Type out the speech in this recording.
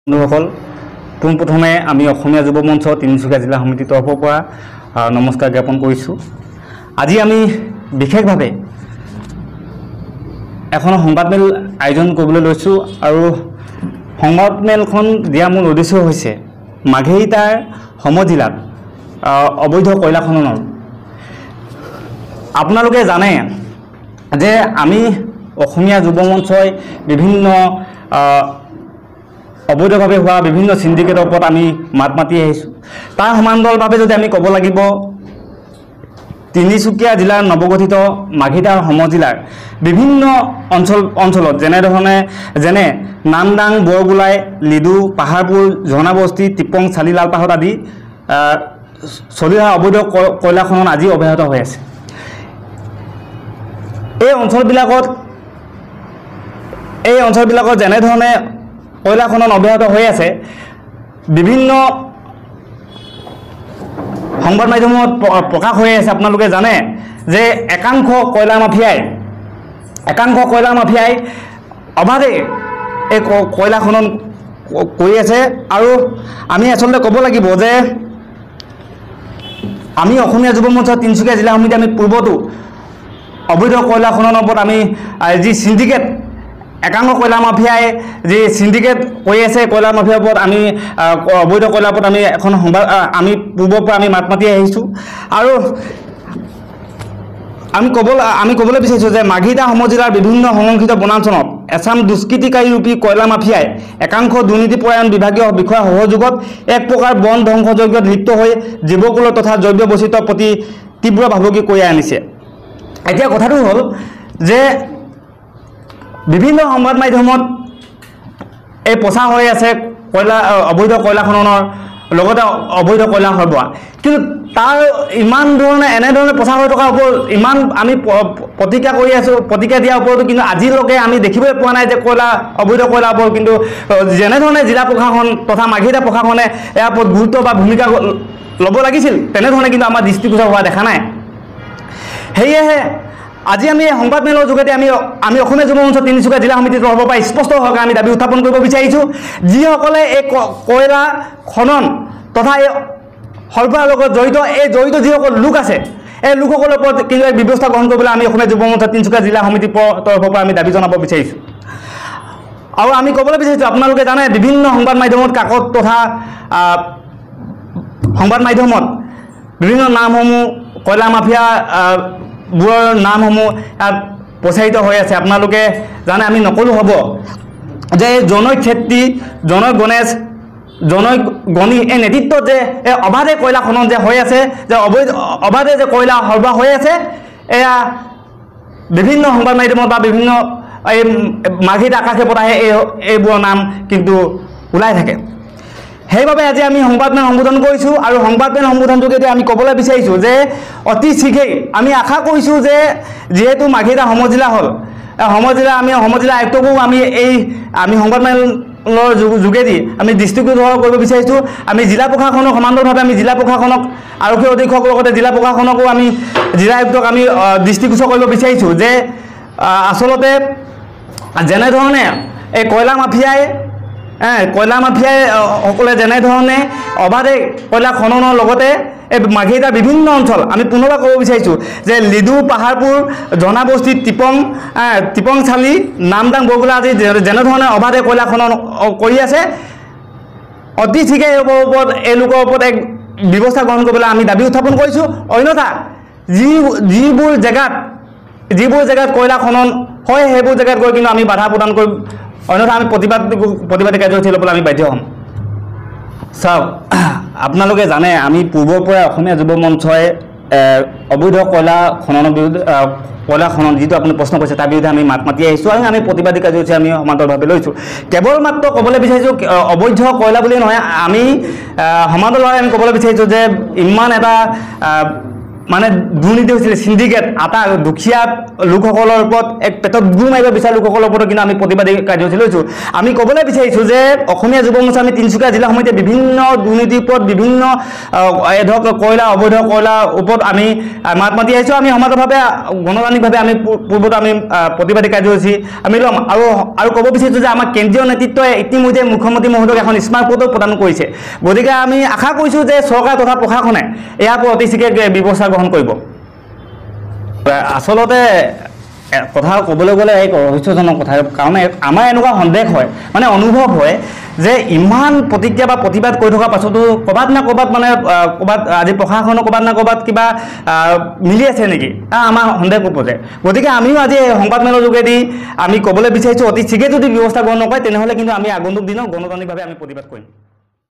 বন্ধুসকল পোনপ্ৰথমে আমি অসমীয়া যুৱ মঞ্চ তিনিচুকীয়া জিলা সমিতিৰ তৰফৰ পৰা নমস্কাৰ জ্ঞাপন কৰিছোঁ। আজি আমি বিশেষভাৱে এখন সংবাদমেল আয়োজন কৰিবলৈ লৈছোঁ আৰু সংবাদমেলখন দিয়া মূল উদ্দেশ্য হৈছে মাঘেৰিটাৰ সমজিলাত অবৈধ কয়লা খননৰ। আপোনালোকে জানে যে আমি অসমীয়া যুৱ মঞ্চই বিভিন্ন অবৈধভাৱে হোৱা বিভিন্ন সিন্ডিকেটৰ ওপৰত আমি মাত মাতি আহিছোঁ। তাৰ সমান্তৰালভাৱে যদি আমি ক'ব লাগিব তিনিচুকীয়া জিলাৰ নৱগঠিত মাঘেৰিটা সমজিলাৰ বিভিন্ন অঞ্চলত যেনে নামদাং, বৰগোলাই, লিডু, পাহাৰপুৰ, ঝৰ্ণাবস্তি, টিপং, চালিলালপাহত আদি চলি অহা অবৈধ কয়লা খনন আজি অব্যাহত হৈ আছে। এই অঞ্চলবিলাকত যেনেধৰণে কয়লা খনন অব্যাহত হৈ আছে, বিভিন্ন সংবাদ মাধ্যমত প্ৰকাশ হৈ আছে। আপোনালোকে জানে যে একাংশ কয়লা মাফিয়াই অবাধে এই কয়লা খনন কৰি আছে। আৰু আমি আচলতে ক'ব লাগিব যে আমি অসমীয়া যুৱ মঞ্চ তিনিচুকীয়া জিলা সমিতি আমি পূৰ্বতো অবৈধ কয়লা খননৰ ওপৰত আমি যি সিন্ডিকেট একাংশ কয়লা মাফিয়াই যি সিন্ডিকেট কৰি আছে কয়লা মাফিয়াৰ ওপৰত আমি অবৈধ কয়লাৰ ওপৰত আমি এখন সংবাদ আমি পূৰ্বৰ পৰা আমি মাত মাতি আহিছোঁ। আৰু আমি ক'বলৈ বিচাৰিছোঁ যে মাঘেৰিটা সমজিলাৰ বিভিন্ন সংৰক্ষিত বনাঞ্চলত এছাম দুষ্কৃতিকাৰী ৰূপী কয়লা মাফিয়াই একাংশ দুৰ্নীতিপৰায়ণ বিভাগীয় বিষয়াৰ সহযোগত এক প্ৰকাৰ বন ধ্বংসযজ্ঞত লিপ্ত হৈ জীৱকুল তথা জৈৱ বৈচিত্ৰ্যৰ প্ৰতি তীব্ৰ ভাবুকি কঢ়িয়াই আনিছে। এতিয়া কথাটো হ'ল যে বিভিন্ন সংবাদ মাধ্যমত এই প্ৰচাৰ হৈ আছে অবৈধ কয়লা খননৰ লগতে অবৈধ কয়লা সৰবৰাহ, কিন্তু তাৰ এনেধৰণে প্ৰচাৰ হৈ থকাৰ ওপৰত ইমান আমি প্ৰতিক্ৰিয়া দিয়াৰ ওপৰতো কিন্তু আজিলৈকে আমি দেখিবলৈ পোৱা নাই যে অবৈধ কয়লাৰ ওপৰত কিন্তু যেনেধৰণে জিলা প্ৰশাসন তথা মাঘেৰিটা প্ৰশাসনে ইয়াৰ ওপৰত গুৰুত্ব বা ভূমিকা ল'ব লাগিছিল তেনেধৰণে কিন্তু আমাৰ দৃষ্টিগোচৰ হোৱা দেখা নাই। সেয়েহে আজি আমি এই সংবাদমেলৰ যোগেদি আমি অসমীয়া যুৱ মঞ্চ তিনিচুকীয়া জিলা সমিতিৰ তৰফৰ পৰা স্পষ্টভাৱে আমি দাবী উত্থাপন কৰিব বিচাৰিছোঁ, যিসকলে এই কয়লা খনন তথা এই সৰবৰাহৰ লগত জড়িত যিসকল লোক আছে এই লোকসকলৰ ওপৰত কিন্তু এক ব্যৱস্থা গ্ৰহণ কৰিবলৈ আমি অসমীয়া যুৱ মঞ্চ তিনিচুকীয়া জিলা সমিতিৰ তৰফৰ পৰা আমি দাবী জনাব বিচাৰিছোঁ। আৰু আমি ক'বলৈ বিচাৰিছোঁ, আপোনালোকে জানে বিভিন্ন সংবাদ মাধ্যমত কাকত তথা সংবাদ মাধ্যমত বিভিন্ন নামসমূহ কয়লা মাফিয়া বোৰৰ নামসমূহ ইয়াত প্ৰচাৰিত হৈ আছে। আপোনালোকে জানে, আমি নকলোঁ হ'ব যে জনৈক ক্ষেত্ৰী, জনৈক গণেশ, জনৈক গণি এই নেতৃত্বত যে এই অবাধে কয়লা খনন যে হৈ আছে, যে অবাধে যে কয়লা সৰবৰাহ হৈ আছে, এয়া বিভিন্ন সংবাদ মাধ্যমত বা বিভিন্ন এই মাঘেৰিটা আকাশে পতাহে এইবোৰৰ নাম কিন্তু ওলাই থাকে। সেইবাবে আজি আমি সংবাদমেল সম্বোধন কৰিছোঁ আৰু সংবাদমেল সম্বোধন যোগেদি আমি ক'বলৈ বিচাৰিছোঁ যে অতি শীঘ্ৰেই আমি আশা কৰিছোঁ যে যিহেতু মাঘেৰিটা সমজিলা হ'ল, সমজিলা আয়ুক্তকো আমি সংবাদমেলৰ যোগেদি আমি দৃষ্টিগোচৰ কৰিব বিচাৰিছোঁ। আমি জিলা প্ৰশাসনক সমান্তৰালভাৱে আমি জিলা প্ৰশাসনক, আৰক্ষী অধীক্ষকৰ লগতে জিলা প্ৰশাসনকো আমি জিলা আয়ুক্তক আমি দৃষ্টিগোচৰ কৰিব বিচাৰিছোঁ যে আচলতে যেনেধৰণে এই কয়লা মাফিয়াই সকলে যেনেধৰণে অবাধে কয়লা খননৰ লগতে এই মাঘেৰিটাৰ বিভিন্ন অঞ্চল আমি পুনৰবাৰ ক'ব বিচাৰিছোঁ যে লিডু, পাহাৰপুৰ, ঝৰ্ণাবস্তি, টিপং চালি, নামদাং, বৰগোলা আদি যেনেধৰণে অবাধে কয়লা খনন কৰি আছে, অতি শীঘ্ৰে এওঁলোকৰ ওপৰত এক ব্যৱস্থা গ্ৰহণ কৰিবলৈ আমি দাবী উত্থাপন কৰিছোঁ। অন্যথা যিবোৰ জেগাত কয়লা খনন হয় সেইবোৰ জেগাত গৈ কিন্তু আমি বাধা প্ৰদান কৰিম, অন্যথা আমি প্ৰতিবাদী কাৰ্যসূচী ল'বলৈ আমি বাধ্য হ'ম। চাওক, আপোনালোকে জানে আমি পূৰ্বৰ পৰাই অসমীয়া যুৱ মঞ্চই অবৈধ কয়লা খনন যিটো আপুনি প্ৰশ্ন কৰিছে তাৰ বিৰুদ্ধে আমি মাত মাতি আহিছোঁ আৰু আমি প্ৰতিবাদী কাৰ্যসূচী আমি সমান্তৰালভাৱে লৈছোঁ। কেৱল মাত্ৰ ক'বলৈ বিচাৰিছোঁ অবৈধ কয়লা বুলিয়ে নহয়, আমি সমান্তৰালভাৱে আমি ক'বলৈ বিচাৰিছোঁ যে ইমান এটা মানে দুৰ্নীতি হৈছিলে সিন্ডিকেট আটা দুখীয়া লোকসকলৰ ওপৰত এক পেটত গুৰ মাৰিব বিচাৰ লোকসকলৰ ওপৰত কিন্তু আমি প্ৰতিবাদী কাৰ্যসূচী লৈছোঁ আমি ক'বলৈ বিচাৰিছোঁ যে অসমীয়া যুৱ মৰ্চা আমি তিনিচুকীয়া জিলা সমিতিয়ে বিভিন্ন দুৰ্নীতিৰ ওপৰত বিভিন্ন ধৰক কয়লা অবৈধ কয়লাৰ ওপৰত আমি মাত মাতি আহিছোঁ আমি সমাজভাৱে গণতান্ত্ৰিকভাৱে আমি পূৰ্বতে আমি প্ৰতিবাদী কাৰ্যসূচী আমি ল'ম আৰু ক'ব বিচাৰিছোঁ যে আমাৰ কেন্দ্ৰীয় নেতৃত্বই ইতিমধ্যে মুখ্যমন্ত্ৰী মহোদয়ক এখন স্মাৰক পত্ৰ প্ৰদান কৰিছে গতিকে আমি আশা কৰিছোঁ যে চৰকাৰ তথা প্ৰশাসনে ইয়াৰ ওপৰত অতি শীঘ্ৰে ব্যৱস্থা গ্ৰহণ কৰিব আচলতে কথা ক'বলৈ গ'লে এক ৰহস্যজনক কথা কাৰণ আমাৰ এনেকুৱা সন্দেহ হয় মানে অনুভৱ হয় যে ইমান প্ৰতিক্ৰিয়া বা প্ৰতিবাদ কৰি থকাৰ পাছতো ক'ৰবাত না ক'ৰবাত মানে ক'ৰবাত আজি প্ৰশাসনৰ ক'ৰবাত না ক'ৰবাত কিবা মিলি আছে নেকি আমাৰ সন্দেহ উপজে গতিকে আমিও আজি সংবাদমেলৰ যোগেদি আমি ক'বলৈ বিচাৰিছোঁ অতি শীঘ্ৰে যদি ব্যৱস্থা গ্ৰহণ নকৰে তেনেহ'লে কিন্তু আমি আগন্তুক দিনত গণতান্ত্ৰিকভাৱে আমি প্ৰতিবাদ কৰিম